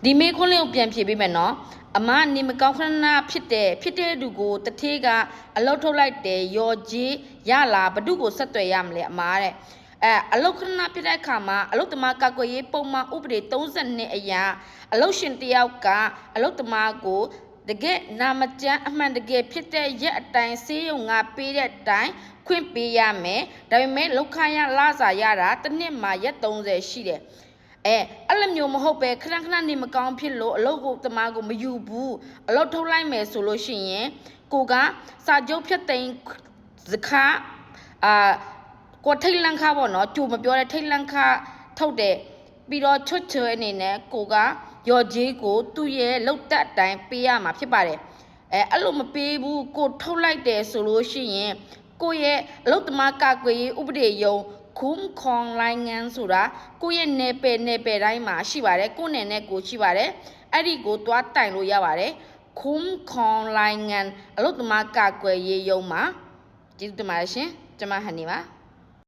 ဒီမေခွန်းလေးကိုပြန်ဖြေပေးမယ်နော်အမနေမကောင်းခဏဖြစ်တဲ့သူကိုတထေးကအလုတ်ထုတ်လိုက်တယ်ရော်ကြီးရလာဘဒုကိုဆက်သွယ်ရမလဲအမတဲ့အလုတ်ခဏဖြစ်တဲ့အခါမှာအလုတ်သမားကောက်ွယ်ရေးပုံမှန်ဥပဒေ32အရာအလုတ်ရှင်တယောက်ကအလုတ်သမားကိုတကယ်နာမကျန်းအမှန်တကယ်ဖြစ်တဲ့ရက်အတိုင်းဆေးရုံကပေးတဲ့အတိုင်းခွင့်ပေးရမယ်ဒါပေမဲ့လောက်ခရလစာရတာတစ်နှစ်မှာရက်30ရှိတယ်အဲ့လိုမျိုးမဟုတ်ပဲခဏနေမကောင်းဖြစ်လို့အလုပ်ကိုတမားကိုမယူဘူးအလုပ်ထုတ်လိုက်မယ်ဆိုလို့ရှိရင်ကိုကစာချုပ်ဖြတ်သိမ်းစခါကိုထိတ်လန့်ခါပေါ့နော်ကြိုမပြောတဲ့ထိတ်လန့်ခါထုတ်တယ်ပြီးတော့ချွတ်ချွဲအနေနဲ့ကိုကရော်ကြီးကိုသူ့ရဲ့လောက်တက်အတိုင်းပေးရမှာဖြစ်ပါတယ်အဲ့လိုမပေးဘူးကိုထုတ်လိုက်တယ်ဆိုလို့ရှိရင်ကိုရဲ့အလုပ်သမားကာကွယ်ရေးဥပဒေယုံคุ้มครองรายงานဆိုတာကိုယ့်ရဲ့နယ်ပယ်တိုင်းမှာရှိပါတယ်ကိုယ့်နယ်နဲ့ကိုရှိပါတယ်အဲ့ဒီကိုသွားတိုင်လို့ရပါတယ်คุ้มครองรายงานအလုပ်သမားကာကွယ်ရေးယုံမှာကျေးဇူးတင်ပါတယ်ရှင်ကျွန်မဟန်နေပါ